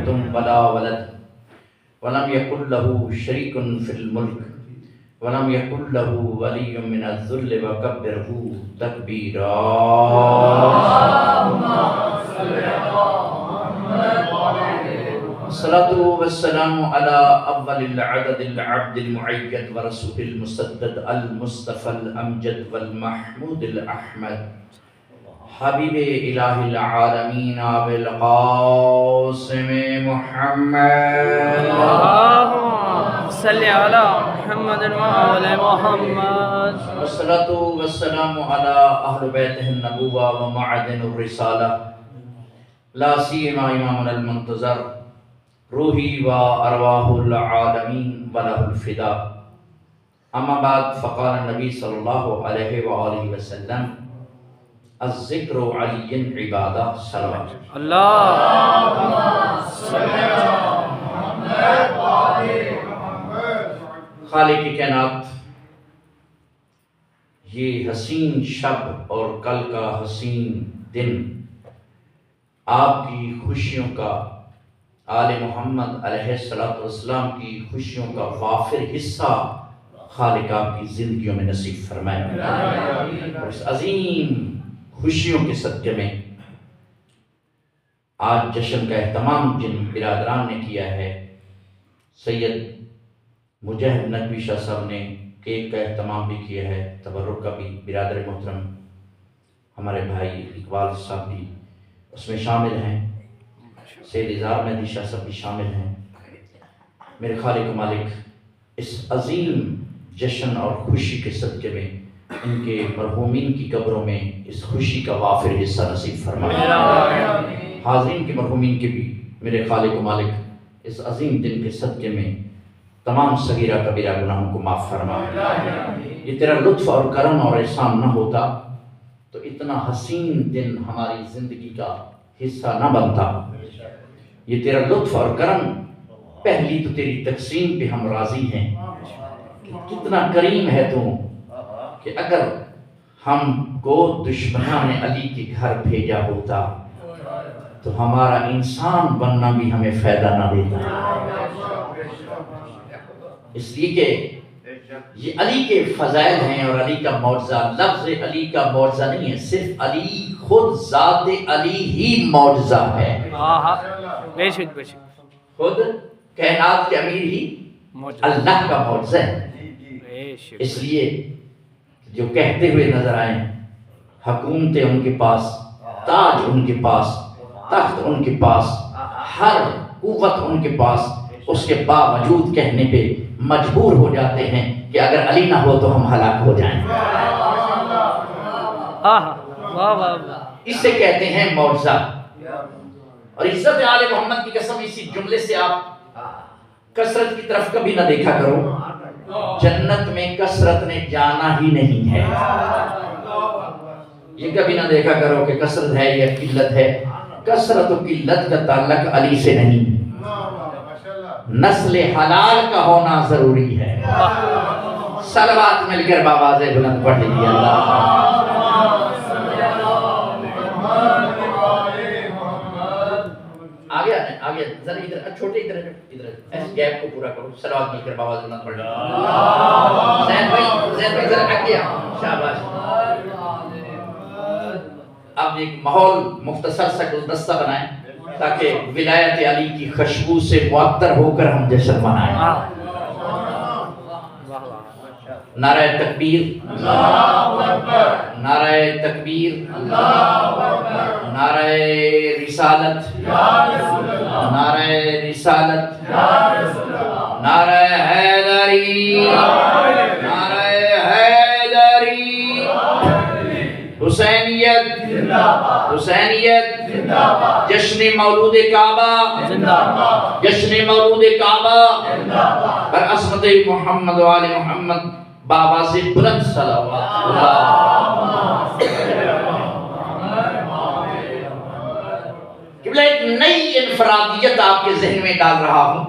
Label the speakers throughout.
Speaker 1: اتخذتم ولا ولد ولم يكن له شريك في الملك ولم يكن له ولي من الذل وكبره تكبيرا. الصلاة والسلام على أفضل العدد العبد المعيد ورسول المسدد المصطفى الأمجد والمحمود الأحمد حبیب الہ العالمین ابو القاسم محمد
Speaker 2: اللہم صلی علی محمد وآل محمد.
Speaker 1: والصلاة والسلام على أهل بيته النبوة ومعدن الرسالة لا سيما إمامنا المنتظر روحي وأرواح العالمين وله الفداء. أما بعد فقال النبي صلى الله عليه وآله وسلم الذکر علی عبادہ صلوات.
Speaker 2: اللہم صلی علی محمد وآل محمد.
Speaker 1: خالق کائنات، یہ حسین شب اور کل کا حسین دن آپ کی خوشیوں کا، آل محمد علیہ السلام کی خوشیوں کا وافر حصہ خالق آپ کی زندگیوں میں نصیب فرمائے. اور اس عظیم خوشیوں کے صدقے میں آج جشن کا اہتمام جن برادران نے کیا ہے، سید مجاہد نقوی شاہ صاحب نے کیک کا اہتمام بھی کیا ہے، تبرک کا بھی، برادر محترم ہمارے بھائی اقبال صاحب بھی اس میں شامل ہیں، سید اظہار مہدی شاہ صاحب بھی شامل ہیں. میرے خالق و مالک اس عظیم جشن اور خوشی کے صدقے میں ان کے مرحومین کی قبروں میں اس خوشی کا وافر حصہ نصیب فرمائے. حاضرین کے مرحومین کے بھی میرے خالق و مالک اس عظیم دن کے صدقے میں تمام صغیرہ کبیرہ گناہوں کو معاف فرمائے. یہ تیرا لطف اور کرم اور احسان نہ ہوتا تو اتنا حسین دن ہماری زندگی کا حصہ نہ بنتا. یہ تیرا لطف اور کرم، پہلی تو تیری تقسیم پہ ہم راضی ہیں. کتنا کریم ہے تو کہ اگر ہم کو دشمنان علی کے گھر بھیجا ہوتا تو ہمارا انسان بننا بھی ہمیں فائدہ نہ دیتا. اس لیے کہ یہ علی کے فضائل ہیں اور علی کا معجزہ، لفظ علی کا معجزہ نہیں ہے، صرف علی خود ذات علی ہی معجزہ ہے.
Speaker 2: بے شک بے شک.
Speaker 1: خود کائنات کے امیر ہی اللہ کا معجزہ ہے. اس لیے جو کہتے ہوئے نظر آئیں، حکومتیں ان کے پاس، تاج ان کے پاس، تخت ان کے پاس، ہر قوت ان کے پاس، اس کے باوجود کہنے پہ مجبور ہو جاتے ہیں کہ اگر علی نہ ہو تو ہم ہلاک ہو جائیں. اسے کہتے ہیں معجزہ. اور عزت آل محمد کی قسم اسی جملے سے آپ کثرت کی طرف کبھی نہ دیکھا کرو. جنت میں کثرت نے جانا ہی نہیں ہے. یہ کبھی نہ دیکھا کرو کہ کثرت ہے یا قلت ہے. کثرت و قلت کا تعلق علی سے نہیں، نسل حلال کا ہونا ضروری ہے. صلوات مل کر بآواز بلند پڑھ لیجیے. اللہ آگے ذرا ادھر چھوٹے ادھر اس گیپ کو پورا کرو. صلوات مل کر بآواز بلند پڑھ لیجیے. زین بھائی ذرا آگے شاباش. اب ایک ماحول مختصر سا گلدستہ بنائیں تاکہ ولایت علی کی خوشبو سے معطر ہو کر ہم جشن منائیں. نعرہ تکبیر، نعرہ تکبیر، نعرہ رسالت، نعرہ رسالت، نعرہ حیدری، نعرہ حیدری. حسینیت، حسینیت، جشن مولود کعبہ، جشن مولود کعبہ بر عصمت محمد و آل محمد بآواز بلند صلوات. قبلہ ایک نئی انفرادیت آپ کے ذہن میں ڈال رہا ہوں.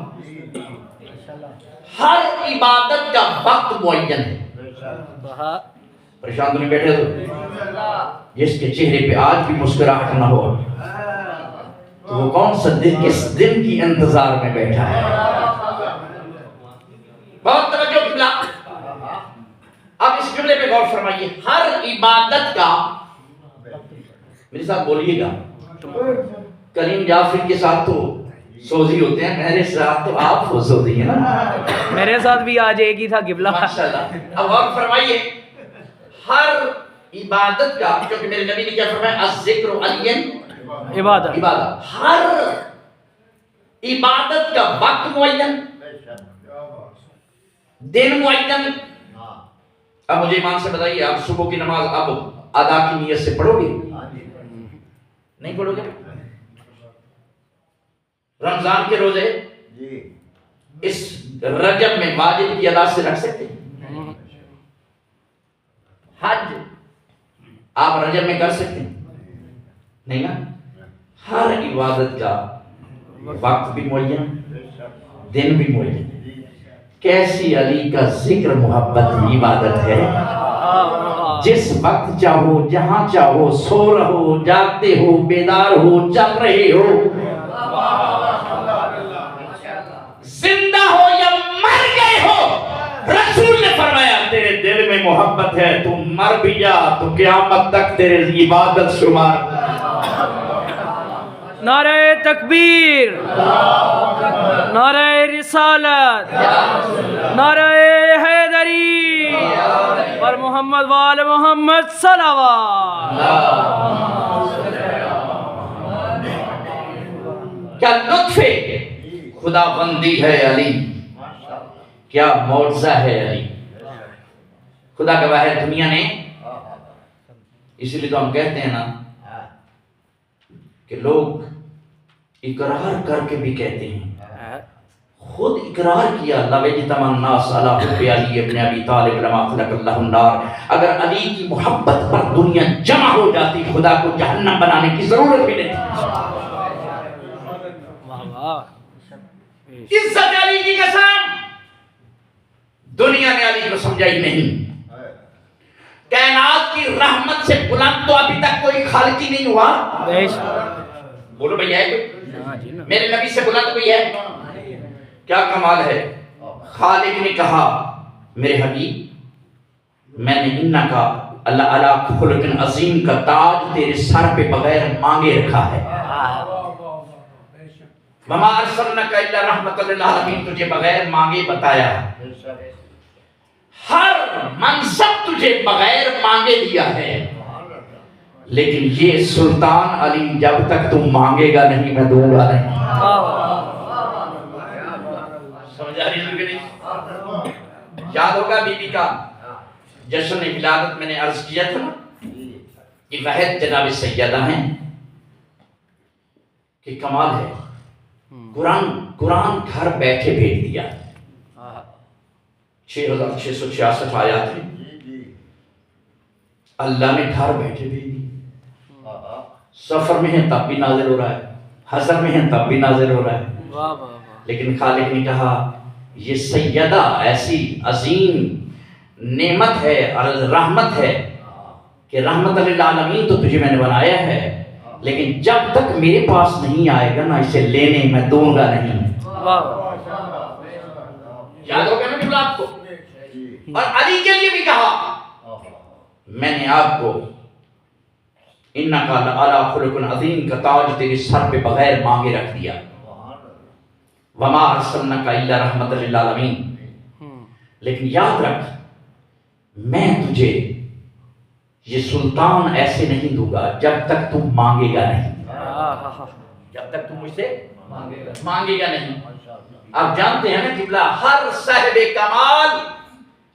Speaker 1: ہر عبادت کا وقت معین ہے. پریشان تو نہیں بیٹھے تو جس کے چہرے پہ آج بھی مسکراہٹ نہ ہو، تو وہ کون سا دن، کس دن کی انتظار میں بیٹھا ہے؟ بہت توجہ قبلہ، اب اس جملے پہ غور فرمائیے. ہر عبادت کا، میرے ساتھ بولیے گا، کریم جعفری کے ساتھ تو سوزی ہوتے ہیں، میرے ساتھ تو آپ سوزی ہیں نا.
Speaker 2: میرے ساتھ بھی آج ایک ہی تھا قبلہ.
Speaker 1: ماشاءاللہ. اب غور فرمائیے، ہر عبادت کا، کیونکہ میرے نبی نے کیا فرمایا، الذکر علین
Speaker 2: عبادت.
Speaker 1: عبادت. ہر عبادت کا وقت معین، دن معین. اب مجھے ایمان سے بتائیے، آپ صبح کی نماز اب ادا کی نیت سے پڑھو گے؟ نہیں پڑھو گے. رمضان کے روزے اس رجب میں واجب کی ادا سے رکھ سکتے ہیں. حج آپ رجب میں کر سکتے ہیں؟ نہیں نا. ہر عبادت کا وقت بھی معین، دن بھی معین. کیسی علی کا ذکر محبت عبادت ہے. جس وقت چاہو، جہاں چاہو، سو رہو، جاگتے ہو، بیدار ہو، چل رہے ہو، زندہ ہو یا مر گئے ہو، رسول نے فرمایا تیرے دل میں محبت ہے، تو مر بھی جا تو قیامت تک تیرے عبادت شمار.
Speaker 2: نعرہ تکبیر، نعرہ رسالت، نعرہ حیدری، اور محمد وآل محمد صلوات.
Speaker 1: کیا لطف خدا بندی ہے علی، کیا معجزہ ہے علی. خدا گواہ ہے، دنیا نے، اسی لیے تو ہم کہتے ہیں نا کہ لوگ اقرار کر کے بھی کہتے ہیں، خود اقرار کیا، لَوَجْتَمَعَ النَّاسُ عَلَىٰ حُبِّ عَلِيِّ بْنِ أَبِي طَالِبٍ لَمَا خَلَقَ اللَّهُ النَّارَ. اگر علی کی محبت پر دنیا جمع ہو جاتی، خدا کو جہنم بنانے کی ضرورت بھی نہیں تھی. عزت علی کی قسم، دنیا نے علی کو سمجھا ہی نہیں. کائنات کی رحمت سے بلند تو ابھی تک کوئی خالق ہی نہیں ہوا. بولو بھئی ہے کوئی؟ میرے نبی سے بلند کوئی ہے؟ کیا کمال ہے. خالق نے کہا میرے حبیب، میں نے انکا علی خلق عظیم کا تاج تیرے سر پہ بغیر مانگے رکھا ہے. وما ارسلناک الا رحمۃ للعالمین، تجھے بغیر مانگے بتایا. ہر منصب تجھے بغیر مانگے دیا ہے، لیکن یہ سلطان علی جب تک تم مانگے گا نہیں میں دوں گا نہیں. سمجھ آ رہی ہے کہ نہیں؟ یاد ہوگا بی بی کا جشن ولادت میں نے عرض کیا تھا کہ وحید جناب سیدہ ہیں کہ کمال ہے. قرآن گھر بیٹھے بھیج دیا. 6666 آیات ہیں، اللہ نے گھر بیٹھے بھیج دی. سفر میں ہیں تب بھی نازل ہو رہا ہے، حضر میں ہیں تب بھی نازل ہو رہا ہے. لیکن خالق نے کہا یہ سیدہ ایسی عظیم نعمت ہے اور رحمت ہے کہ رحمت للعالمین تو تجھے میں نے بنایا ہے، لیکن جب تک میرے پاس نہیں آئے گا نا اسے لینے میں دوں گا نہیں. یاد ہوگا نا جملہ آپ کو. اور علی کے لیے بھی کہا میں نے آپ کو انکا علی خلق عظیم کا تاج تیرے سر پہ بغیر مانگے رکھ دیا. وما ارسلناک الا رحمۃ للعالمین. لیکن یاد رکھ میں تجھے یہ سلطان ایسے نہیں دوں گا جب تک تم مانگے گا نہیں. جب تک تم مجھ سے مانگے گا نہیں. آپ جانتے ہیں نا قبلہ، ہر صاحب کمال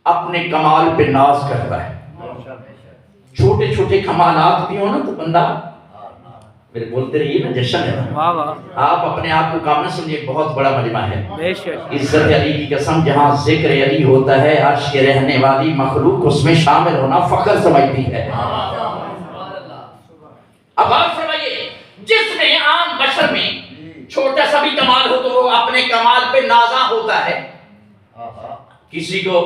Speaker 1: اپنے کمال پہ ناز کرتا ہے. چھوٹے چھوٹے کمالات بھی ہو نا تو بندہ، میرے بولتے رہیے نا، جشن ہے نا. آپ اپنے آپ کو کام نہ سمجھے، بہت بڑا مجمع ہے. عزت علی کی قسم، جہاں ذکر علی ہوتا ہے عرش کے رہنے والی مخلوق اس میں شامل ہونا فخر سمجھتی ہے. اب آپ فرمائیے، جس میں عام بشر میں چھوٹا سا بھی کمال ہو تو وہ اپنے کمال پہ نازا ہوتا ہے. کسی کو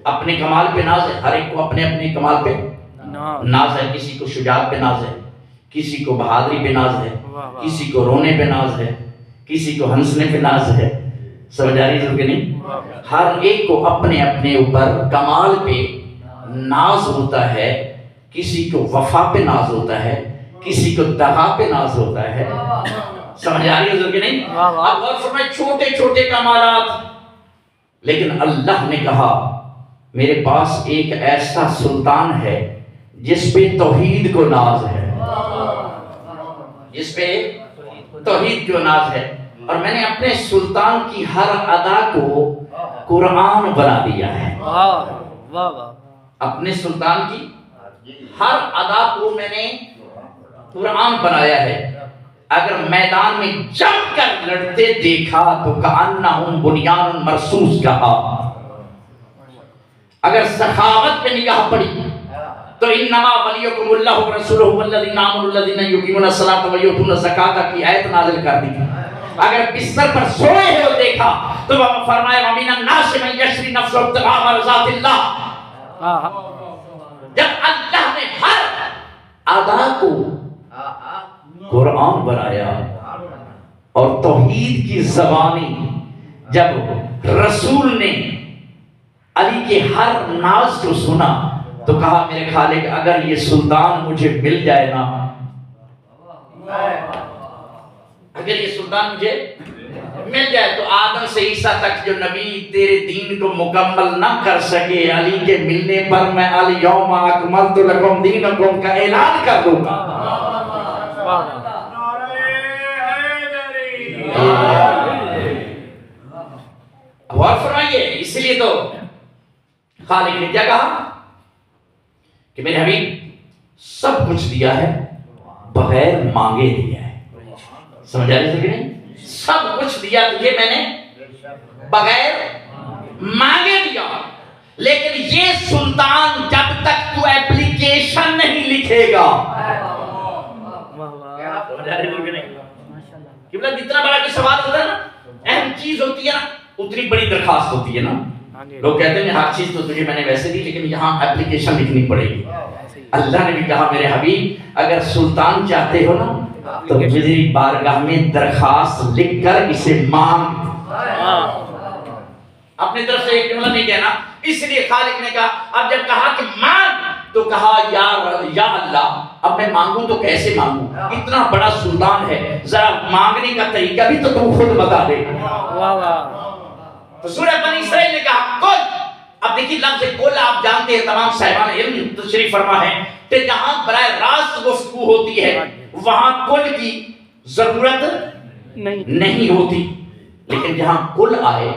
Speaker 1: اپنے کمال پہ ناز ہے، ہر ایک کو اپنے اپنے کمال پہ ناز ہے. کسی کو شجاعت پہ ناز ہے، کسی کو بہادری پہ ناز ہے،
Speaker 2: واہ واہ،
Speaker 1: کسی کو رونے پہ ناز ہے، کسی کو ہنسنے پہ ناز ہے. سمجھ آ رہی ہے کہ نہیں؟ ہر ایک کو اپنے اپنے اوپر کمال پہ ناز ہوتا ہے. کسی کو وفا پہ ناز ہوتا ہے، کسی کو دغا پہ ناز ہوتا ہے. سمجھ آ رہی ہے کہ نہیں؟ اب غور فرمائیں، چھوٹے چھوٹے کمالات، لیکن اللہ نے کہا میرے پاس ایک ایسا سلطان ہے جس پہ توحید کو ناز ہے، جس پہ توحید کو ناز ہے. اور میں نے اپنے سلطان کی ہر ادا کو قرآن بنا دیا ہے.
Speaker 2: واہ واہ واہ،
Speaker 1: اپنے سلطان کی ہر ادا کو میں نے قرآن بنایا ہے. اگر میدان میں جم کر لڑتے دیکھا تو کأنہم بنیان مرصوص کہا. اگر سخاوت پہ نگاہ پڑی تو انما ولیکم اللہ ورسولہ والذین آمنوا الذین یقیمون الصلاۃ ویؤتون الزکاۃ کی آیت نازل کر دی. اگر بستر پر سوئے ہو دیکھا تو وہ فرمایا ومن الناس من یشری نفسہ ابتغاء مرضات اللہ. جب اللہ نے ہر ادا کو قرآن بنایا اور توحید کی زبانی، جب رسول نے علی کے ہر ناز کو سنا تو کہا میرے خالق اگر یہ سلطان مجھے مل جائے نا، اگر یہ سلطان مجھے مل جائے تو آدم سے عیسیٰ تک جو نبی تیرے دین کو مکمل نہ کر سکے، علی کے ملنے پر میں الیوم اکملت لکم دینکم کا اعلان کر دوں گا. غور فرمائیے، اس لیے تو خالق نے کیا کہا کہ میرے حبیب سب کچھ دیا ہے بغیر مانگے دیا ہے. سمجھ آ رہی ہے؟ سب کچھ دیا تجھے میں نے بغیر مانگے دیا. لیکن یہ سلطان جب تک تو ایپلیکیشن نہیں لکھے گا، جتنا بڑا کوئی سوال ہوتا ہے نا، اہم چیز ہوتی ہے نا، اتنی بڑی درخواست ہوتی ہے نا. لوگ کہتے ہیں ہر چیز تو تجھے میں نے ویسے دی، لیکن یہاں ایپلیکیشن لکھنی پڑے گی. اللہ نے بھی کہا میرے حبیب اگر سلطان چاہتے ہو نا تو میری بارگاہ میں درخواست لکھ کر اسے مانگ. اپنی طرف سے ایک جملہ نہیں کہنا. اس لیے خالق نے کہا، اب جب کہا کہ مانگ تو کہا یا اللہ اب میں مانگوں تو کیسے مانگوں؟ اتنا بڑا سلطان ہے، ذرا مانگنے کا طریقہ بھی تو تم خود بتا دے. تو سورہ بنی اسرائیل نے کہا کل. اب دیکھیے لفظ کل آپ جانتے ہیں، تمام صاحبان علم تشریف فرما ہے کہ جہاں براہ راست گفتگو ہوتی ہے وہاں کل کی ضرورت نہیں ہوتی، لیکن جہاں کل آئے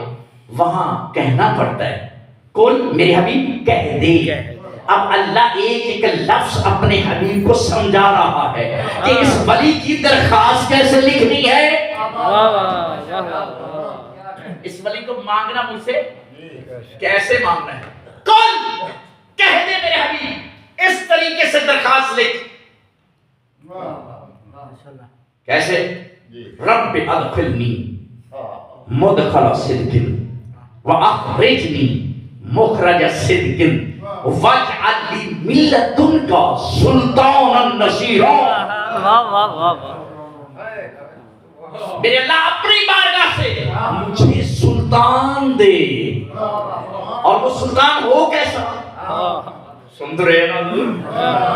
Speaker 1: وہاں کہنا پڑتا ہے. کل میرے حبیب کہہ دے. اب اللہ ایک ایک لفظ اپنے حبیب کو سمجھا رہا ہے کہ اس ولی کی درخواست کیسے لکھنی ہے. اس ولی کو مانگنا مجھ سے کیسے مانگنا ہے. کل کہہ دے میرے حبیب اس طریقے سے درخواست لکھ. کیسے؟ رب ادخلنی مدخل صدق واخرجنی مخرج صدق واجعل لی من لدنک سلطانا نصیرا. میرے اللہ اپنی بارگاہ سے مجھے سلطان دے. اور وہ سلطان ہو کیسا؟ سن تو رہے نا،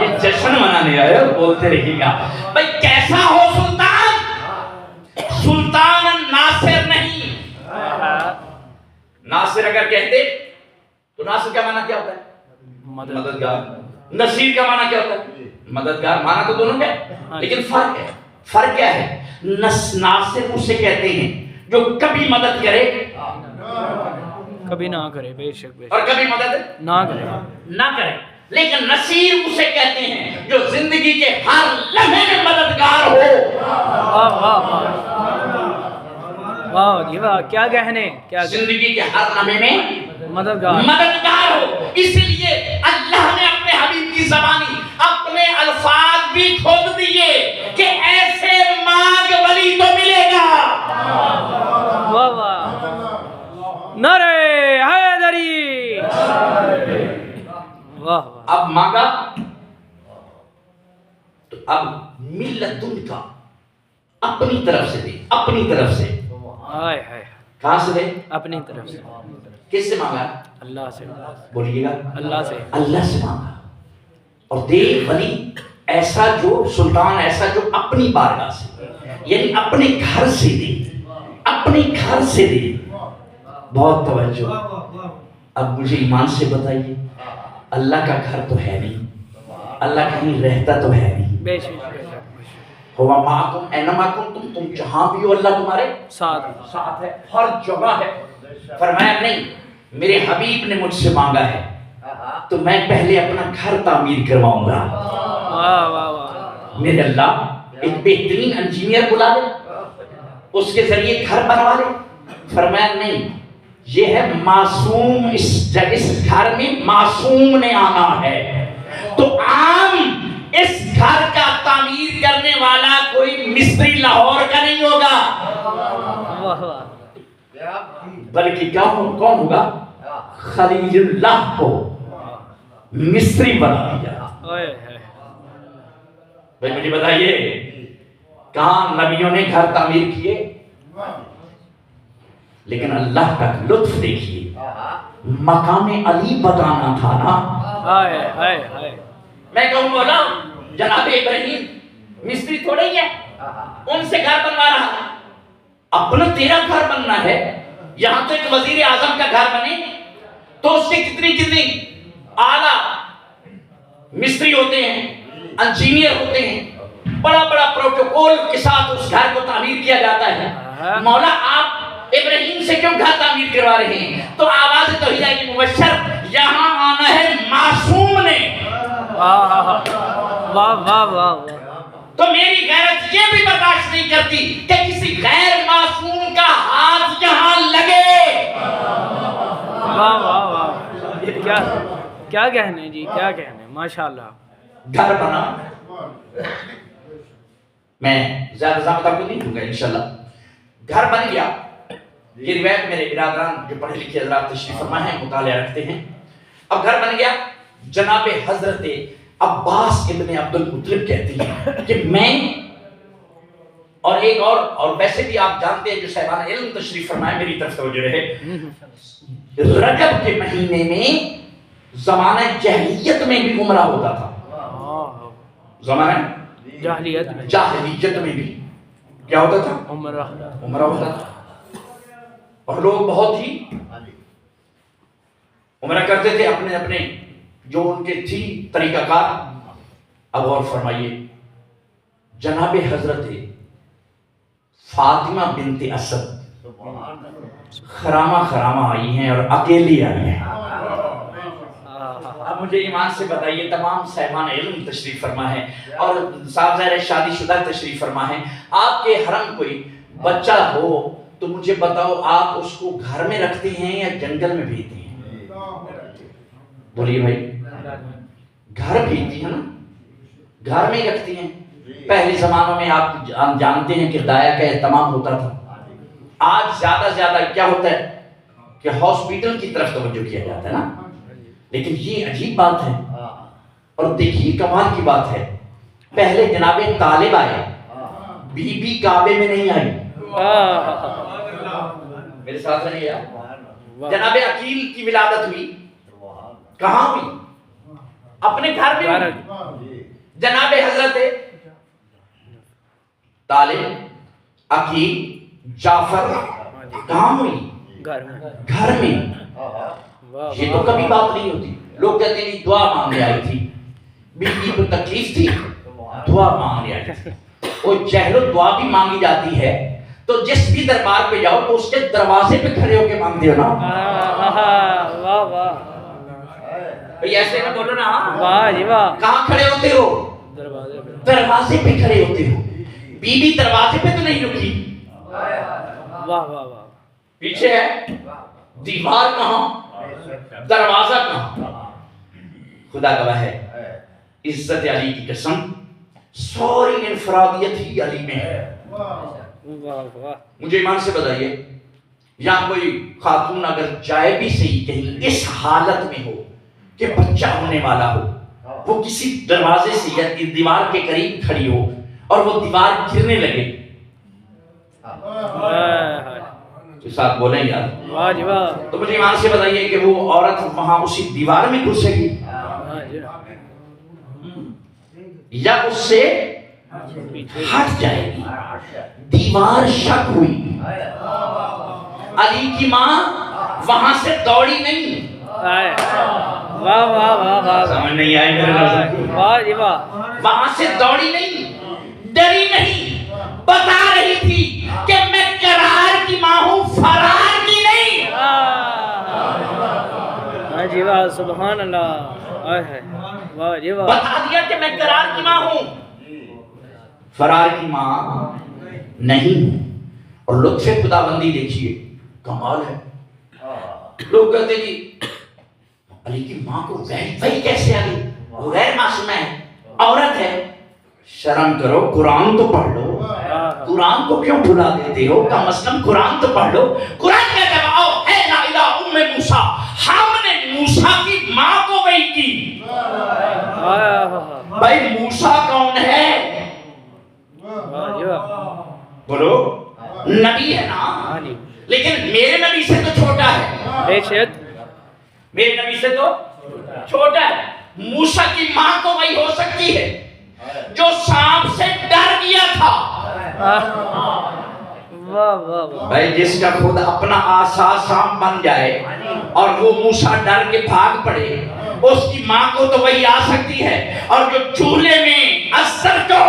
Speaker 1: یہ جشن منانے آئے اور بولتے رہیے گا بھائی کیسا ہو سلطان؟ سلطان ناصر نہیں. ناصر اگر کہتے تو ناصر کا معنی کیا ہوتا ہے؟ مددگار. نصیر کا معنی کیا ہوتا ہے؟ مددگار. معنی تو دونوں کا، لیکن فرق ہے. فرق کیا ہے؟ ناصر اسے کہتے ہیں جو کبھی مدد کرے
Speaker 2: کبھی نہ کرے، بے شک
Speaker 1: اور کبھی مدد نہ کرے. لیکن نصیر اسے کہتے ہیں جو زندگی کے ہر لمحے میں مددگار ہو.
Speaker 2: واہ جی واہ، کیا کہنے، کیا
Speaker 1: زندگی کے ہر لمحے میں
Speaker 2: مددگار
Speaker 1: ہو. اس لیے اللہ نے اپنے حبیب کی زبانی اپنے الفاظ بھی کھول دیے کہ ایسے مانگ ولی تو ملے گا.
Speaker 2: واہ واہ، نعرہ حیدری. واہ.
Speaker 1: اب مانگا تو اب ملتن کا اپنی طرف سے دے، اپنی طرف سے.
Speaker 2: ہائے ہائے
Speaker 1: کہاں سے دے؟
Speaker 2: اپنی طرف سے.
Speaker 1: کس سے مانگا؟
Speaker 2: اللہ سے.
Speaker 1: بولیے گا.
Speaker 2: اللہ سے.
Speaker 1: اللہ سے مانگا. اور دے ولی ایسا جو سلطان، ایسا جو اپنی بارگاہ سے، یعنی اپنے گھر سے دے، اپنے گھر سے دے. بہت توجہ. اب مجھے ایمان سے بتائیے، اللہ کا گھر تو ہے نہیں، اللہ کہیں رہتا تو ہے نہیں.
Speaker 2: بے شک
Speaker 1: ہوا معکم اینما کنتم، تم جہاں بھی ہو اللہ تمہارے
Speaker 2: ساتھ
Speaker 1: ہے، ہر جگہ ہے. فرمایا نہیں، میرے حبیب نے مجھ سے مانگا ہے تو میں پہلے اپنا گھر تعمیر کرواؤں گا.
Speaker 2: واہ واہ واہ.
Speaker 1: میرے اللہ ایک بہترین انجینئر بلا لے، اس کے ذریعے گھر بنوا لے. فرمایا نہیں، یہ ہے معصوم، اس گھر میں معصوم نے آنا ہے. تو عام اس گھر کا تعمیر کرنے والا کوئی مستری لاہور کا نہیں ہوگا، بلکہ کون ہوگا؟ خلیل اللہ کو مستری بنا دیا. بھائی مجھے بتائیے، کہاں نبیوں نے گھر تعمیر کیے؟ لیکن اللہ کا لطف دیکھیے، مقام علی بتانا تھا نا. میں کہوں مولا جناب ابراہیم مستری تھوڑے ہی ہے، ان سے گھر بنوا رہا. اپنا تیرا گھر بننا ہے. یہاں تو ایک وزیر اعظم کا گھر بنے تو اس کے کتنی اعلیٰ مستری ہوتے ہیں، انجینئر ہوتے ہیں، بڑا بڑا پروٹوکول کے ساتھ اس گھر کو تعمیر کیا جاتا ہے. مولا آپ ابراہیم سے کیوں گھر تعمیر کروا رہے ہیں؟ تو آواز توحید کی مبشر، یہاں آنا ہے معصوم نے.
Speaker 2: واہ واہ واہ.
Speaker 1: تو میری غیرت یہ بھی برداشت نہیں کرتی کہ کسی غیر معصوم کا ہاتھ یہاں لگے.
Speaker 2: واہ واہ واہ. کیا کہنے جی، کیا کہنے. ماشاءاللہ.
Speaker 1: گھر بنا. میں زیادہ ضابطہ کو نہیں دوں گا انشاءاللہ. گھر بن گیا. یہ روایت میرے برادران جو پڑھے لکھے حضرات تشریف فرما ہیں مطالعہ رکھتے ہیں. اب گھر بن گیا. جناب حضرت عباس ابن عبد المطلب کہتے ہیں کہ میں اور ایک اور ویسے بھی آپ جانتے ہیں جو صاحبان علم تشریف فرمائے، میری طرف توجہ رہے، رجب کے مہینے میں زمانہ جاہلیت میں بھی عمرہ ہوتا تھا. زمانہ جاہلیت میں بھی کیا ہوتا تھا؟ عمرہ ہوتا تھا. اور لوگ بہت ہی عمرہ کرتے تھے اپنے اپنے جو ان کے تھی طریقہ کار. اب غور فرمائیے، جناب حضرت فاطمہ بنت اسد خرامہ آئی ہیں اور اکیلی آئی ہیں. اب مجھے ایمان سے بتائیے، تمام صاحبان علم تشریف فرما ہے اور صاحب ظاہر شادی شدہ تشریف فرما ہے. آپ کے حرم کوئی بچہ ہو تو مجھے بتاؤ، آپ اس کو گھر میں رکھتے ہیں یا جنگل میں بھیجتے ہیں؟ بولیے بھائی. گھر بھیجتی ہے نا، گھر میں رکھتی ہیں. پہلے زمانوں میں آپ جانتے ہیں کہ دایا کا اہتمام ہوتا تھا. آج زیادہ کیا ہوتا ہے کہ ہاسپٹل کی طرف توجہ کیا جاتا ہے نا. لیکن یہ عجیب بات ہے اور دیکھیے کمال کی بات ہے، پہلے جناب طالب آئے، بی بی کعبے میں نہیں آئی. میرے ساتھ نہیں آیا. جناب عقیل کی ولادت ہوئی، کہاں ہوئی؟ اپنے گھر میں. جناب حضرت طالب، عقیل، جعفر کہاں ہوئی؟ گھر میں. یہ تو کبھی بات نہیں ہوتی. لوگ کہتے ہیں دعا مانگنے آئی تھی، بی بی کو تکلیف تھی، دعا مانگنے آئی تھی. وہ جہل و دعا بھی مانگی جاتی ہے تو جس بھی دربار پہ جاؤ تو اس کے دروازے پہ کھڑے ہو کے مانگتے ہو نا.
Speaker 2: واہ واہ.
Speaker 1: ایسے نہ بولو نا.
Speaker 2: واہ جی واہ.
Speaker 1: کہاں کھڑے ہوتے ہو؟ دروازے پہ کھڑے ہوتے ہو. بی بی دروازے پہ تو نہیں رکی.
Speaker 2: واہ واہ واہ.
Speaker 1: پیچھے ہے دیوار، کہاں دروازہ کہاں. خدا گواہ ہے، عزت علی کی قسم، سوری انفرادیت ہی علی میں ہے. مجھے ایمان سے بتائیے، یہاں کوئی خاتون اگر جائے بھی صحیح کہیں اس حالت میں ہو کہ بچہ ہونے والا ہو، وہ کسی دروازے سے یا دیوار کے قریب کھڑی ہو اور وہ دیوار گرنے لگے، ساتھ بولیں یار
Speaker 2: واہ جی واہ،
Speaker 1: تو مجھے ایمان سے بتائیے کہ وہ عورت وہاں اسی دیوار میں گھسے گی یا اس سے ہٹ جائے گی؟ دیوار شک ہوئی، علی کی ماں وہاں سے دوڑی نہیں،
Speaker 2: واہ واہ واہ واہ،
Speaker 1: سمجھ نہیں آئی میرے لفظ؟
Speaker 2: واہ جی واہ،
Speaker 1: وہاں سے دوڑی نہیں، ڈری نہیں، بتا رہی تھی کہ میں قرار کی ماں ہوں، فرار کی نہیں۔
Speaker 2: واہ جی واہ، سبحان اللہ، واہ جی واہ،
Speaker 1: بتا دیا کہ میں قرار کی ماں ہوں، فرار کی ماں نہیں ہوں۔ اور لطف خداوندی دیکھیے، کمال ہے۔ لوگ کہتے جی علی کی ماں کو وہی کیسے آ گئی؟ وہ غیر معصومہ ہے، عورت ہے۔ شرم کرو، قرآن تو پڑھ لو، قرآن کو کیوں بھلا دیتے ہو؟ کم از کم قرآن تو پڑھ لو۔ قرآن کہتا ہے اوحینا الی ام موسیٰ، ہم نے موسیٰ کی ماں کو وحی کی۔ بھائی موسیٰ کون ہے؟ بولو، نبی ہے نا، لیکن میرے نبی سے تو چھوٹا ہے،
Speaker 2: بے شک
Speaker 1: میرے نبی سے تو چھوٹا ہے۔ موسیٰ کی ماں تو وہی ہو سکتی ہے جو سانپ سے ڈر گیا تھا۔
Speaker 2: واہ واہ واہ،
Speaker 1: بھائی جس کا خود اپنا آسا سانپ بن جائے اور وہ موسیٰ ڈر کے بھاگ پڑے، اس کی ماں کو تو وہی آ سکتی ہے۔ اور جو چولہے میں اثر کو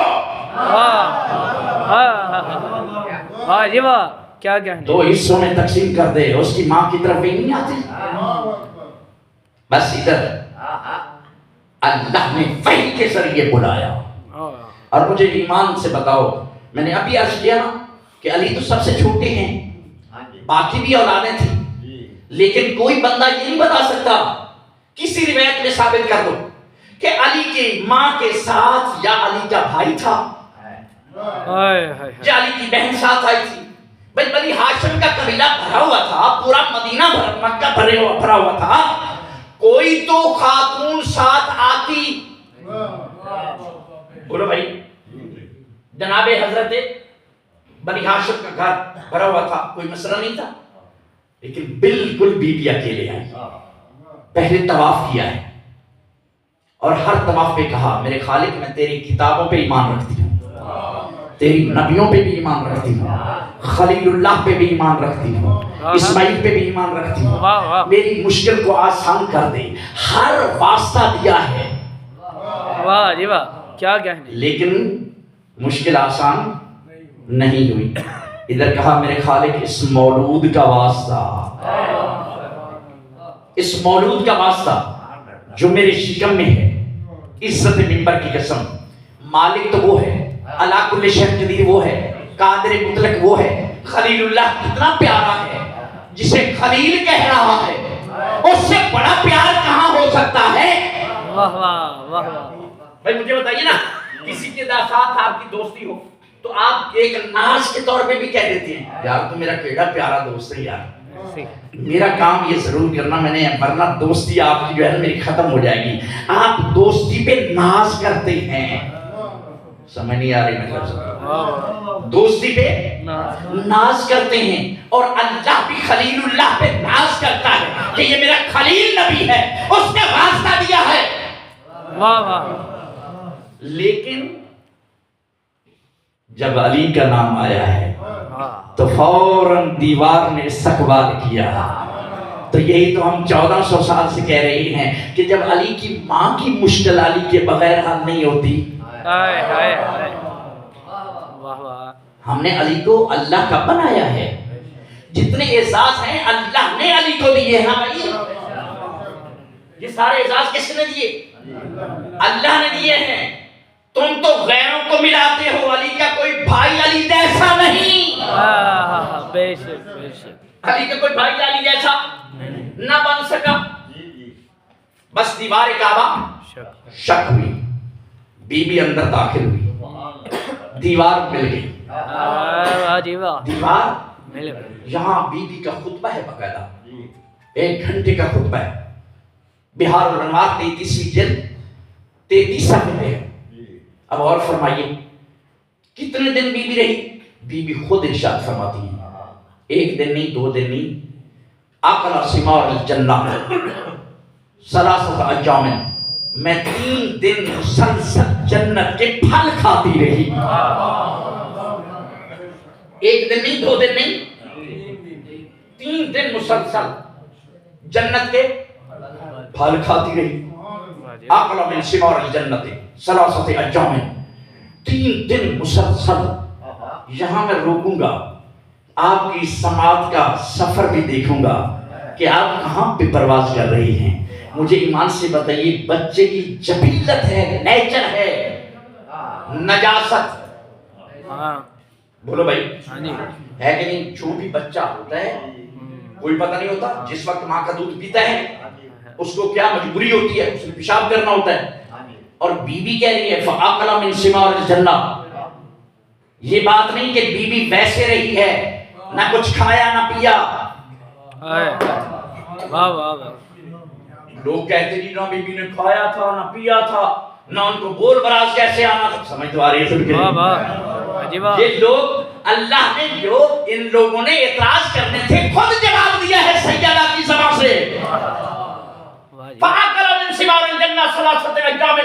Speaker 2: واہ جی واہ، کیا کہنے،
Speaker 1: دو حصوں میں تقسیم کر دے، اس کی ماں کی طرف بھی نہیں آتی۔ بس ادھر اللہ نے وحی کے ذریعے بلایا۔ اور مجھے ایمان سے بتاؤ، میں نے ابھی عرض کیا نا کہ علی تو سب سے چھوٹے ہیں، باقی بھی اولادیں تھیں، لیکن کوئی بندہ یہ نہیں بتا سکتا، کسی روایت میں ثابت کر دو کہ علی کی ماں کے ساتھ یا علی کا بھائی تھا یا علی کی بہن ساتھ آئی تھی۔ بھائی بنی ہاشم کا قبیلہ بھرا ہوا تھا، پورا مدینہ مکہ بھرا ہوا تھا، کوئی تو خاتون ساتھ آتی۔ بولو بھائی، جناب حضرت بنی ہاشم کا گھر بھرا ہوا تھا، کوئی مسئلہ نہیں تھا، لیکن بالکل بی بی اکیلے آئی، پہلے طواف کیا ہے اور ہر طواف پہ کہا میرے خالق میں تیری کتابوں پہ ایمان رکھتی ہوں، تیری نبیوں پہ بھی ایمان رکھتی ہوں، خلیل اللہ پہ بھی ایمان رکھتی ہوں، اسماعیل پہ بھی ایمان رکھتی ہوں، میری مشکل کو آسان کر دے، ہر واسطہ دیا ہے۔
Speaker 2: واہ جی واہ، کیا کہنے،
Speaker 1: لیکن مشکل آسان نہیں ہوئی۔ ادھر کہا میرے خالق اس مولود کا واسطہ، اس مولود کا واسطہ جو میرے شکم میں ہے، عزت ممبر کی قسم، مالک تو وہ ہے، اللہ کل شیء قدیر وہ ہے، قادر مطلق وہ ہے، خلیل اللہ کتنا پیارا ہے، جسے خلیل کہہ رہا ہے، اس سے بڑا پیار کہاں ہو سکتا ہے؟
Speaker 2: واہ واہ واہ واہ،
Speaker 1: بھائی مجھے بتائیے نا، کسی کے ساتھ آپ کی دوستی ہو تو آپ ایک ناز کے طور پہ بھی کہہ دیتے ہیں یار تو میرا کیڑا پیارا دوست ہے یار، میرا کام یہ ضرور کرنا میں نے، ورنہ دوستی آپ کی جو ہے میری ختم ہو جائے گی۔ آپ دوستی پہ ناز کرتے ہیں، سمجھ نہیں آ رہی مطلب، دوستی پہ ناز کرتے ہیں، اور اللہ بھی خلیل اللہ پہ ناز کرتا ہے کہ یہ میرا خلیل نبی ہے، اس نے واسطہ دیا ہے۔
Speaker 2: واہ واہ،
Speaker 1: لیکن جب علی کا نام آیا ہے تو فوراً دیوار نے استقبال کیا۔ تو یہی تو ہم 1400 سال سے کہہ رہے ہیں کہ جب علی کی ماں کی مشکل علی کے بغیر حل نہیں ہوتی۔
Speaker 2: واہ واہ،
Speaker 1: ہم نے علی کو اللہ کا بنایا ہے، جتنے اعزاز ہیں اللہ نے علی کو دیے ہیں بھائی، یہ سارے اعزاز کس نے دیے؟ اللہ نے دیے ہیں۔ تم تو غیروں کو ملاتے ہو، علی کا کوئی بھائی علی جیسا نہیں،
Speaker 2: بے شک بے شک،
Speaker 1: علی کا کوئی بھائی علی جیسا نہ بن سکا۔ بس دیوار کعبہ شک ہوئی، بی بی اندر داخل ہوئی، دیوار مل گئی، دیوار یہاں بی بی کا خطبہ ہے، باقاعدہ 1 گھنٹے کا خطبہ ہے، بہار الانوار 33ویں جلد 33 صفحے پہ ہے۔ اب اور فرمائیے کتنے دن بی بی رہی؟ بی بی خود ارشاد فرماتی ہیں، ایک دن نہیں، 2 دن نہیں، اکل ثمار الجنہ ثلاثۃ ایام، میں 3 دن مسلسل جنت کے پھل کھاتی رہی۔ ایک دن نہیں، 2 دن نہیں، 3 دن مسلسل جنت کے پھل کھاتی رہی۔ اکل من ثمار الجنت ثلاثۃ ایام، 3 دن مسلسل۔ یہاں میں روکوں گا، آپ کی سماعت کا سفر بھی دیکھوں گا کہ آپ کہاں پہ پرواز کر رہی ہیں۔ مجھے ایمان سے بتائیے، بچے کی جبیلت ہے، نیچر ہے، نجاست، بولو بھائی ہے کہ نہیں؟ جو بھی بچہ ہوتا ہے کوئی پتہ نہیں ہوتا، جس وقت ماں کا دودھ پیتا ہے اس کو کیا مجبوری ہوتی ہے، اس نے پیشاب کرنا ہوتا ہے، اور بی بی کہہ رہی ہے فَأَكَلَ مِن ثِمَارِ الْجَنَّةِ۔ یہ بات نہیں کہ بی بی ویسے رہی ہے، نہ کچھ کھایا نہ پیا۔ لوگ کہتے جی نہ بی بی نے کھایا تھا نہ پیا تھا، نہ ان کو بول براز کیسے آنا تھا۔ سمجھ تو آ رہی ہے سن کے؟ یہ لوگ، اللہ نے جو ان لوگوں نے اعتراض کرنے تھے خود جواب دیا ہے سیدہ کی زبان سے۔ فَأَكَلَ مِن ثِمَارِ الْجَنَّةِ ثَلَاثَةَ أَيَّامٍ،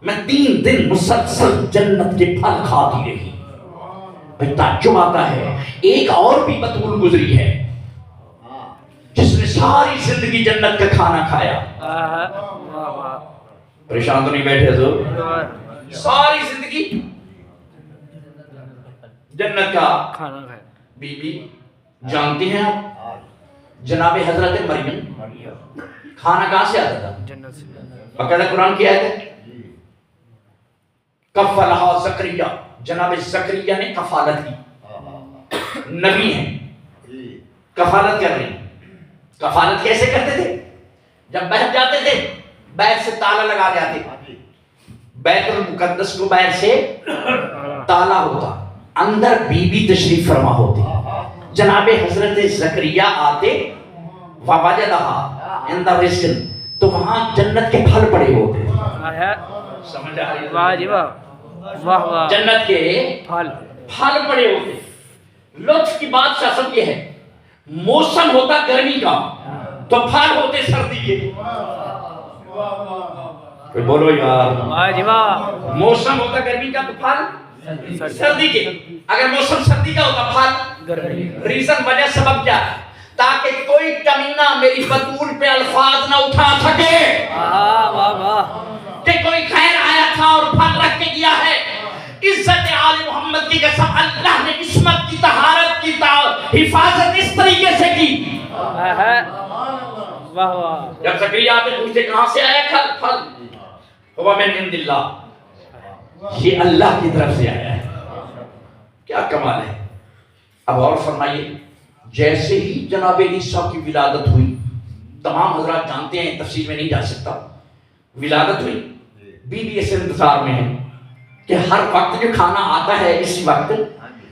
Speaker 1: میں 3 دن مسلسل جنت کے پھل کھاتی رہی۔ بھئی تعجب آتا ہے، ایک اور بھی بطول گزری ہے جس نے ساری زندگی جنت کا کھانا کھایا۔ پریشان تو نہیں بیٹھے حضور؟ ساری زندگی جنت کا کھانا کھایا۔ بی بی جانتے ہیں آپ جناب حضرت مریم کھانا کہاں سے آتا تھا؟ جنت سے۔ باقاعدہ قرآن کی آیت ہے، کفلہا زکریا، جناب زکریا نے کفالت کی، نبی ہیں کفالت کر رہے ہیں۔ کفالت کیسے کرتے تھے؟ جب بیت جاتے تھے بیت سے تالا لگا جاتے، بیت المقدس کو بیت سے تالا ہوتا، اندر بی بی تشریف فرما ہوتی، جناب حضرت زکریا آتے فوجدہا عند رزق، تو وہاں جنت کے پھل پڑے ہوتے۔ سمجھ آ رہی ہے؟ جنت کے پھل پڑے ہوتے۔ لطف کی بات شاست یہ ہے، موسم ہوتا گرمی کا تو پھل ہوتے سردی کے۔ کوئی بولو یار، موسم ہوتا گرمی کا تو پھل سردی کے۔ اگر موسم سردی کا ہوتا پھل، ریزن وجہ سبب کیا ہے؟ تاکہ کوئی کمینہ میری بطول پہ الفاظ نہ اٹھا سکے کہ کوئی خیر آیا تھا اور پھل رکھ کے گیا ہے۔ عزت آل محمد کی قسم، اللہ نے عصمت کی، طہارت کی حفاظت اس طریقے سے کی۔ جب زکریا آتے پوچھتے کہاں سے آیا پھل؟ ہوا من عند اللہ، یہ اللہ کی طرف سے آیا ہے۔ کیا کمال ہے! اب اور فرمائیے، جیسے ہی جناب عیسیٰ کی ولادت ہوئی، تمام حضرات جانتے ہیں، تفصیل میں نہیں جا سکتا، ولادت ہوئی، بی بی اس انتظار میں ہے کہ ہر وقت جو کھانا آتا ہے اسی وقت،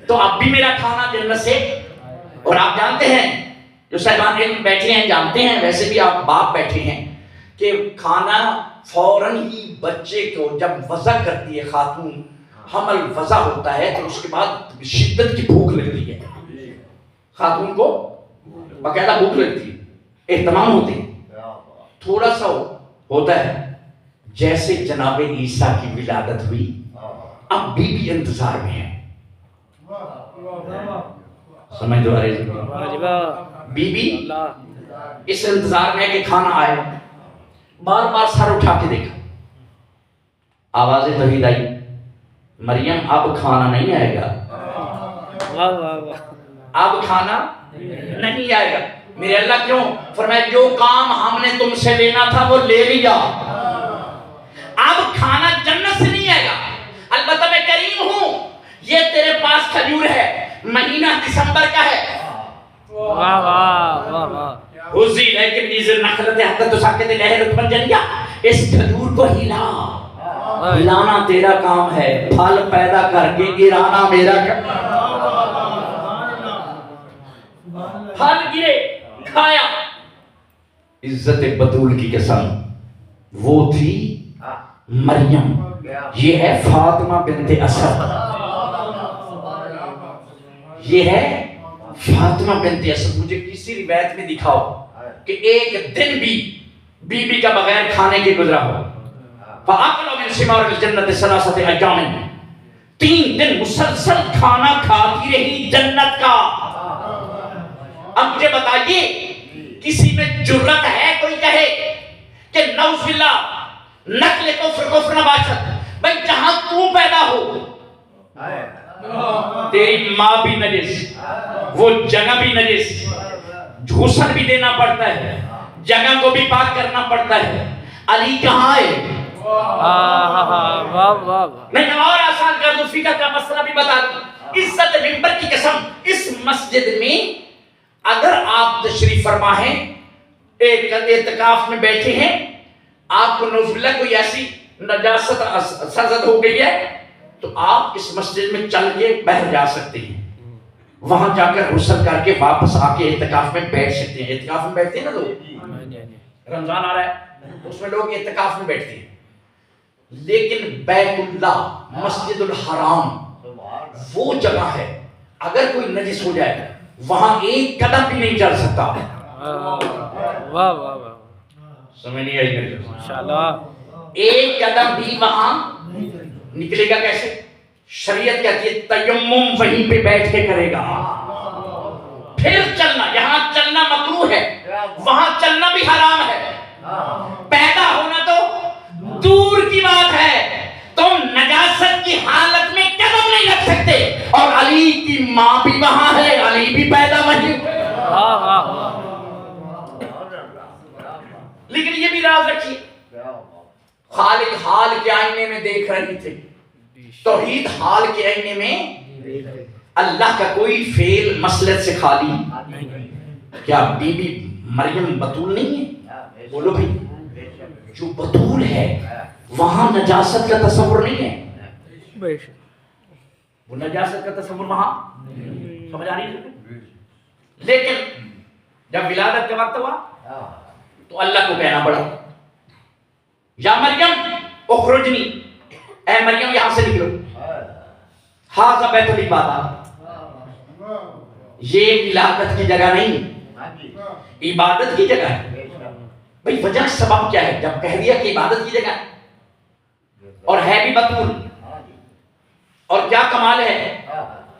Speaker 1: تو اب بھی میرا کھانا جنت سے۔ اور آپ جانتے ہیں، جو صاحبان علم بیٹھے ہیں جانتے ہیں، ویسے بھی آپ باپ بیٹھے ہیں، کہ کھانا فوراً ہی بچے کو جب وضع کرتی ہے خاتون، حمل وضع ہوتا ہے تو اس کے بعد شدت کی بھوک لگتی ہے، خاتون کو باقاعدہ بھوک لگتی ہے، اہتمام ہوتی ہے، تھوڑا سا ہوتا ہے۔ جیسے جناب عیسیٰ کی ولادت ہوئی، اب بی بی انتظار میں ہے۔ سمجھ دو رہے بی بی اس انتظار میں ہے کہ کھانا آئے، بار بار سر اٹھا کے دیکھا، آواز توحید آئی، مریم اب کھانا نہیں آئے گا، اب کھانا نہیں آئے گا۔ میرے اللہ کیوں؟ فرمایا جو کام ہم نے تم سے لینا تھا وہ لے لیا، اب کھانا جنت سے نہیں آئے گا۔ البتہ میں کریم ہوں، یہ تیرے پاس کھجور ہے، مہینہ دسمبر کا ہے،
Speaker 2: واہ واہ واہ واہ،
Speaker 1: حضی لیکن نیزر نخلت حتی تو ساکت لہر اتمن جنیا، اس کھجور کو ہلا، ہلانا تیرا کام ہے، پھل پیدا کر کے گرانا میرا کام۔ پھل گرے، کھایا، عزت بطول کی قسم وہ تھی مریم، یہ ہے فاطمہ بنت اسد، یہ ہے فاطمہ بنت اسد۔ مجھے کسی روایت میں دکھاؤ کہ ایک دن بھی بی بی کا بغیر کھانے کے گزرا ہو۔ فَأَكَلُوا مِن ثِمَارِ الْجَنَّةِ ثَلَاثَةَ أَيَّامٍ، 3 دن مسلسل کھانا کھاتی رہی جنت کا۔ اب مجھے بتائیے کسی میں جرت ہے کوئی کہے کہ نعوذ باللہ نقل کفر نباشت، بھائی جہاں تو پیدا ہو تیری ماں بھی نجس، وہ جگہ بھی نجس، جھوسن بھی دینا پڑتا ہے، جگہ کو بھی پاک کرنا پڑتا ہے۔ علی کہاں ہے؟ میں اور آسان کر دوں، فقہ کا مسئلہ بھی بتا دوں، عزت ممبر کی قسم، اس مسجد میں اگر آپ تشریف فرما ہیں، ایک اعتکاف میں بیٹھے ہیں، آپ کو نعوذ باللہ کوئی ایسی نجاست سرزد ہو گئی ہے تو آپ اس مسجد میں چل کے باہر جا سکتے ہیں، وہاں جا کر غسل کر کے واپس آ کے اعتکاف میں بیٹھ سکتے ہیں۔ اعتکاف میں بیٹھتے ہیں نا لوگ، رمضان آ رہا ہے اس میں لوگ اعتکاف میں بیٹھتے ہیں، لیکن بیت اللہ مسجد الحرام وہ جگہ ہے اگر کوئی نجس ہو جائے وہاں ایک قدم بھی نہیں چل سکتا۔
Speaker 2: واہ واہ واہ،
Speaker 1: سمجھ نہیں آئی میرے کو؟
Speaker 2: انشاءاللہ
Speaker 1: ایک قدم بھی وہاں نکلے گا کیسے؟ شریعت کہتی ہے تیمم وہیں پہ بیٹھ کے کرے گا، پھر چلنا، یہاں چلنا مکروہ ہے، وہاں چلنا بھی حرام ہے، پیدا ہونا تو دور کی بات ہے، تم نجاست کی حالت میں قدم نہیں رکھ سکتے، اور علی کی ماں بھی وہاں ہے، علی بھی پیدا وہیں۔ لیکن یہ بھی راز رکھیے، خالق حال کے آئینے میں دیکھ رہی تھی، توحید حال کے آئینے میں اللہ کا کوئی فعل مسلط سے خالی۔ کیا بی بی مریم بطول نہیں ہے؟ بولو بھائی، جو بطول ہے وہاں نجاست کا تصور نہیں ہے، وہ نجاست کا تصور وہاں سمجھ آ رہی ہے۔ لیکن جب ولادت کا وقت ہوا تو اللہ کو کہنا پڑا یا مریم اخرجنی، اے مریم یہاں سے نکلو، ہاذا بیت العبادہ، یہ ولادت کی جگہ نہیں، عبادت کی جگہ ہے۔ بھئی وجہ سبب کیا ہے؟ جب کہہ دیا کہ عبادت کی جگہ ہے اور ہے بھی بطول، اور کیا کمال ہے،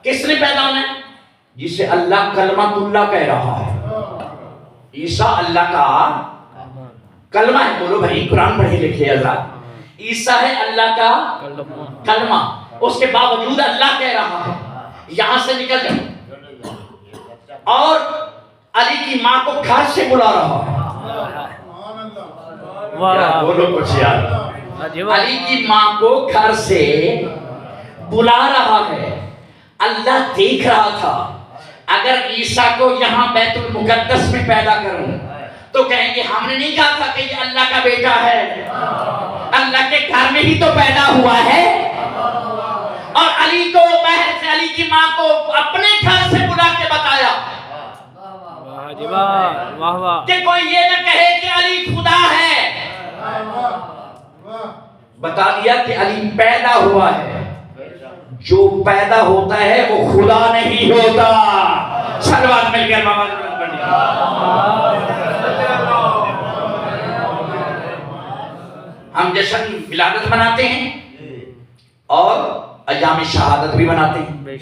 Speaker 1: کس نے پیدا ہونا ہے؟ جسے اللہ کلمۃ اللہ کہہ رہا ہے، عیسیٰ اللہ کا کلمہ ہے۔ بولو بھائی قرآن پڑھے لکھے حضرات، عیسیٰ ہے اللہ کا کلمہ، اس کے باوجود اللہ کہہ رہا ہے یہاں سے نکل جاؤ، اور علی کی ماں کو گھر سے بلا رہا ہے۔ بولو کچھ یار، علی کی ماں کو گھر سے بلا رہا ہے، اللہ دیکھ رہا تھا اگر عیسیٰ کو یہاں بیت المقدس میں پیدا کروں تو کہیں گے ہم نے نہیں کہا تھا کہ یہ اللہ کا بیٹا ہے، اللہ کے گھر میں ہی تو پیدا ہوا ہے۔ اور علی کو باہر سے، علی کی ماں کو اپنے گھر سے بلا کے بتایا کہ کوئی یہ نہ کہے کہ علی خدا ہے، بتا دیا کہ علی پیدا ہوا ہے، جو پیدا ہوتا ہے وہ خدا نہیں ہوتا۔ صلوات مل کر ماما ہم جشن ولادت مناتے ہیں اور ایام شہادت بھی مناتے ہیں،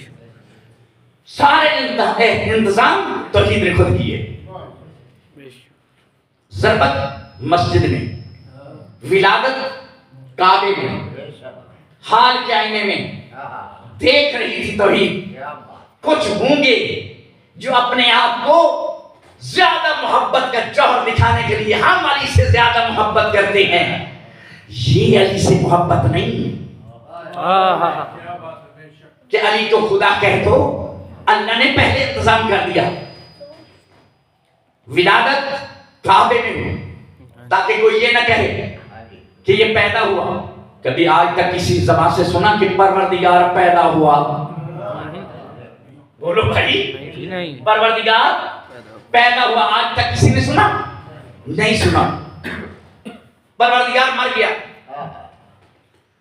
Speaker 1: سارے انتظام توحید نے خود کیے۔ ضربت مسجد میں، ولادت کعبے میں، حال کے آئینے میں دیکھ رہی تھی توحید۔ کچھ ہوں گے جو اپنے آپ کو زیادہ محبت کا جوہر دکھانے کے لیے ہم علی سے زیادہ محبت کرتے ہیں، یہ علی سے محبت نہیں کہ علی کو خدا کہہ دو، اللہ نے پہلے انتظام کر دیا۔ ولادت کعبے میں ہو تاکہ کوئی یہ نہ کہے کہ یہ پیدا ہوا۔ کبھی آج تک کسی زبان سے سنا کہ پروردگار پیدا ہوا؟ بولو بھائی، پروردگار پیدا ہوا آج تک کسی نے سنا؟ نہیں سنا۔ پروردگار مر گیا،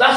Speaker 1: 10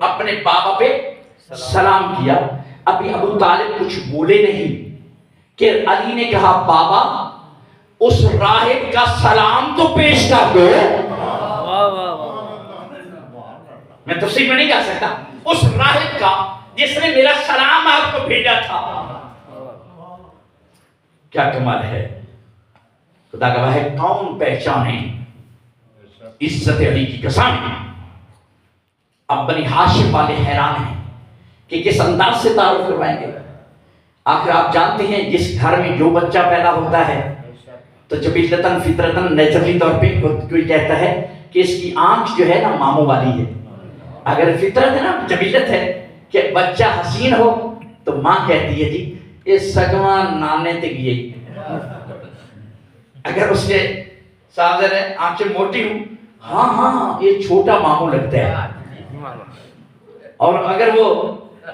Speaker 1: اپنے بابا پہ سلام کیا. ابھی ابو طالب کچھ بولے نہیں کہ علی نے کہا بابا اس راہب کا سلام تو پیش کر دو. میں تفسیر میں نہیں جا سکتا. اس راہب کا جس نے میرا سلام آپ کو بھیجا تھا. کیا کمال ہے. خدا گواہ ہے کون پہچانے عزت علی کی قسم. اب بنی ہاشم والے حیران ہیں کہ کس انداز سے تعارف کروائیں گے. آخر آپ جانتے ہیں جس گھر میں جو بچہ پیدا ہوتا ہے تو جبلتاً فطرتاً نیچرلی طور پہ کوئی کہتا ہے کہ اس کی آنکھ جو ہے نا ماموں والی ہے. اگر فطرت ہے نا جبلت ہے کہ بچہ حسین ہو تو ماں کہتی ہے جی یہ سگواں نانے تک یہی. اگر اس کے ساظر ہے آنکھیں موٹی ہوں ہاں ہاں یہ چھوٹا ماموں لگتا ہے. اور اگر وہ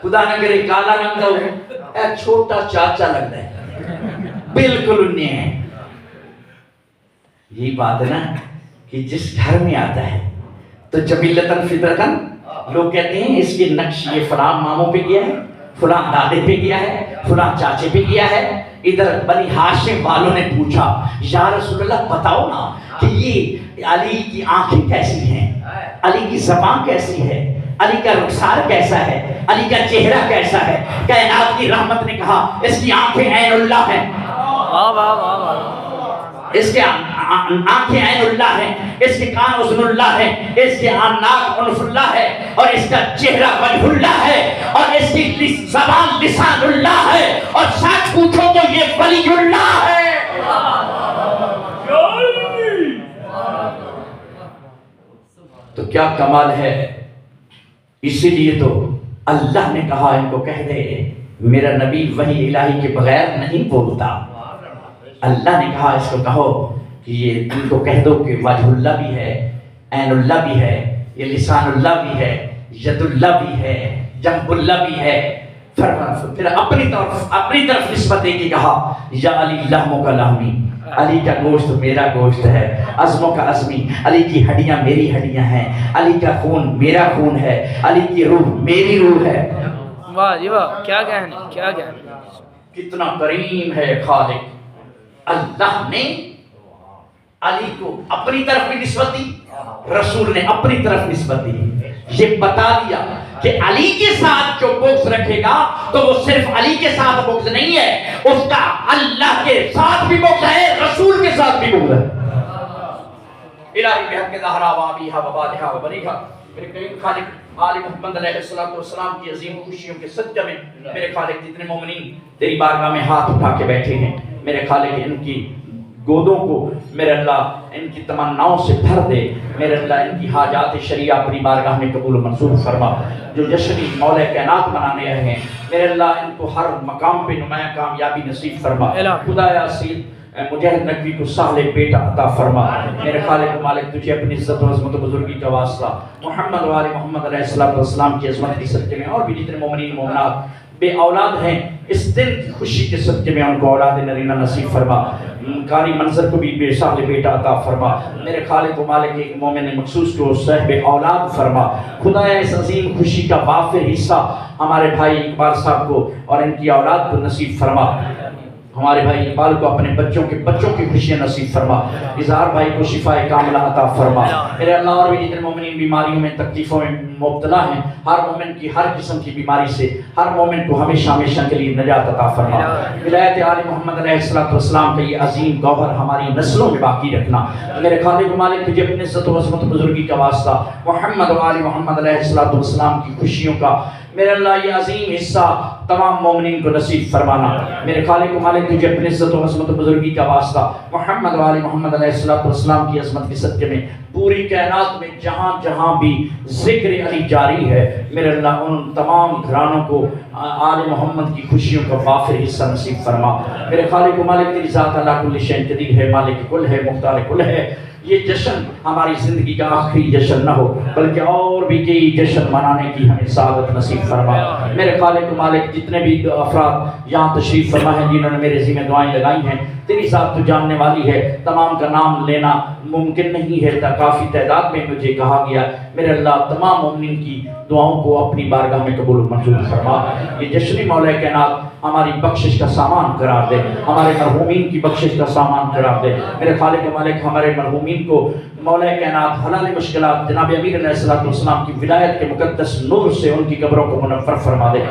Speaker 1: خدا نہ کرے کالا رنگ کا ہو چھوٹا چاچا لگتا ہے. بالکل انہیں ہے. یہی بات ہے نا کہ جس گھر میں آتا ہے تو جبلتاً فطرتاً لوگ کہتے ہیں اس کے نقش یہ فلاں ماموں پہ کیا ہے, فلاں دادے پہ کیا ہے, فلاں چاچے پہ کیا ہے. ادھر بنی ہاشم والوں نے پوچھا یا رسول اللہ بتاؤ نا کہ یہ علی کی آنکھیں کیسی ہیں, علی کی زبان کیسی ہے, علی کا رخسار کیسا ہے, علی کا چہرہ کیسا ہے. کائنات کی رحمت نے کہا اس کی آنکھیں عین اللہ ہیں, اس کے آنکھیں عین اللہ ہیں, اس کے کان اذن اللہ ہیں, اس کے ناک انف اللہ ہے, اور اس کا چہرہ وجہ اللہ ہے, اور اس کی زبان لسان اللہ ہے, اور سچ پوچھو تو یہ ولی اللہ ہے. تو کیا کمال ہے. اسی لیے تو اللہ نے کہا ان کو کہہ دے میرا نبی وحی الہی کے بغیر نہیں بولتا. اللہ نے کہا اس کو کہو کہ یہ ان کو کہہ دو کہ وجہ اللہ بھی ہے, عین اللہ بھی ہے, یہ لسان اللہ بھی ہے, ید اللہ بھی ہے, جنب اللہ بھی ہے. پھر اپنی طرف نسبت دے کے کہا یا علی لحموں کا لحمی, علی کا گوشت میرا گوشت ہے, عظموں کا عظمی, علی کی ہڈیاں میری ہڈیاں ہیں, علی کا خون میرا خون ہے, علی کی روح میری روح ہے.
Speaker 2: واہ جی واہ, کیا کہنے, کیا کہنے.
Speaker 1: کتنا کریم ہے خالق. اللہ نے علی کو اپنی طرف بھی نسبت دی, رسول نے اپنی طرف نسبت دی. یہ بتا دیا کہ علی کے ساتھ جو بغض رکھے گا تو وہ صرف علی کے ساتھ بغض نہیں ہے, اس کا اللہ کے ساتھ بھی بغض ہے, رسول کے ساتھ بھی بغض ہے. الہی بحق ظہرا وابیہا وبالہا وبنیہا. میرے کریم خالق آل محمد علیہ السلام کی عظیم خوشیوں کے صدقے میں میرے خالق جتنے مومنین تیری بارگاہ میں ہاتھ اٹھا کے بیٹھے ہیں, میرے خالق ان کی گودوں کو میرے اللہ ان کی تمناؤں سے بھر دے. میرے اللہ ان کی حاجات شریعہ اپنی بارگاہ میں قبول و منظور فرما. جو جشنی مولا کائنات منانے آئے ہیں میرے اللہ ان کو ہر مقام پہ نمایاں کامیابی نصیب فرما. خدایا سید مجاہد نقوی کو صالح بیٹا عطا فرما. میرے خالق و مالک تجھے اپنی عزت و عظمت و بزرگی کا واسطہ محمد و آل محمد علیہ السلام کی عظمت کی صدقے میں, اور بھی جتنے مومنین مومنات بے اولاد ہیں اس دن کی خوشی کے صدقے میں ان کو اولاد نرینہ نصیب فرما. کاری منظر کو بھی بے صالح بیٹا عطا فرما. میرے خالق و مالک ایک مومن مخصوص کو صاحب اولاد فرما. خدایا اس عظیم خوشی کا وافر حصہ ہمارے بھائی اقبال صاحب کو اور ان کی اولاد کو نصیب فرما. ہمارے بھائی اقبال کو اپنے بچوں کی خوشیاں نصیب فرما. اظہار بھائی کو شفاء کاملہ عطا فرما. میرے اللہ اور بھی جتنے مومنین بیماریوں میں تکلیفوں میں مبتلا ہیں, ہر مومن کی ہر قسم کی بیماری سے ہر مومن کو ہمیشہ ہمیشہ کے لیے نجات عطا فرما. ولایت آل محمد علیہ السلام کا یہ عظیم گوہر ہماری نسلوں میں باقی رکھنا. میرے خالق و مالک تجھے اپنے عزت و عظمت و بزرگی کا واسطہ محمد و آل محمد علیہ السلام کی خوشیوں کا میرے اللہ یہ عظیم حصہ تمام مومنین کو نصیب فرمانا. میرے خالق و مالک تجھے اپنی عزت و عظمت و بزرگی کا واسطہ محمد و آل محمد علیہ السلام کی عظمت کے صدقے میں پوری کائنات میں جہاں جہاں بھی ذکر علی جاری ہے میرے اللہ ان تمام گھرانوں کو آل محمد کی خوشیوں کا وافر حصہ نصیب فرما۔ میرے خالق و مالک تیری ذات اللہ کل شیء قدیر ہے، مالک کل ہے، مختار کل ہے۔ یہ جشن ہماری زندگی کا آخری جشن نہ ہو، بلکہ اور بھی کئی جشن منانے کی ہمیں سعادت نصیب فرما۔ میرے خالق و مالک جتنے بھی افراد یہاں تشریف فرما ہیں جنہوں نے میرے ذمہ دعائیں لگائی ہیں، تیری ذات تو جاننے والی ہے، تمام کا نام لینا ممکن نہیں ہے، کافی تعداد میں مجھے کہا گیا۔ میرے اللہ تمام مومنین کی دعاؤں کو اپنی بارگاہ میں قبول و منظور فرما۔ یہ جشن مولا کائنات ہماری بخشش کا سامان قرار دے، ہمارے مرحومین کی بخشش کا سامان قرار دے۔ میرے خالق و مالک ہمارے مرحومین کو مولا کائنات حلال مشکلات جناب امیر علیہ السلام کی ولایت کے مقدس نور سے ان کی قبروں کو منور فرما دے۔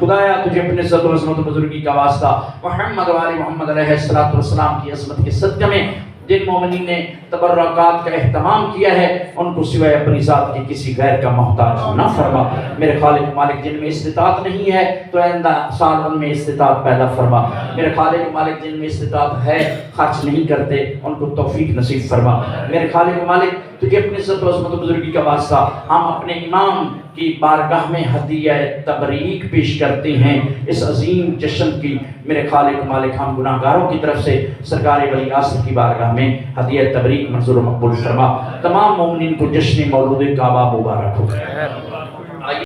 Speaker 1: خدایا تجھے اپنے عزت و عظمت و بزرگی کا واسطہ محمد و آل محمد علیہ السلام کی عظمت کے صدقے میں جن مومنین نے تبرکات کا اہتمام کیا ہے ان کو سوائے اپنی ذات کے کسی غیر کا محتاج نہ فرما۔ میرے خالق مالک جن میں استطاعت نہیں ہے تو آئندہ سال ان میں استطاعت پیدا فرما۔ میرے خالق مالک جن میں استطاعت ہے خرچ نہیں کرتے ان کو توفیق نصیب فرما۔ میرے خالق مالک تجھے اپنی عزت و عظمت و بزرگی کا واسطہ ہم اپنے امام کی بارگاہ میں ہدیہ تبریک پیش کرتے ہیں اس عظیم جشن کی۔ میرے خالق مالک ہم گناہ گاروں کی طرف سے سرکار ولی اعظم کی بارگاہ میں ہدیہ تبریک منظور و مقبول فرما۔ تمام مومنین کو جشن مولود کعبہ مبارک ہو۔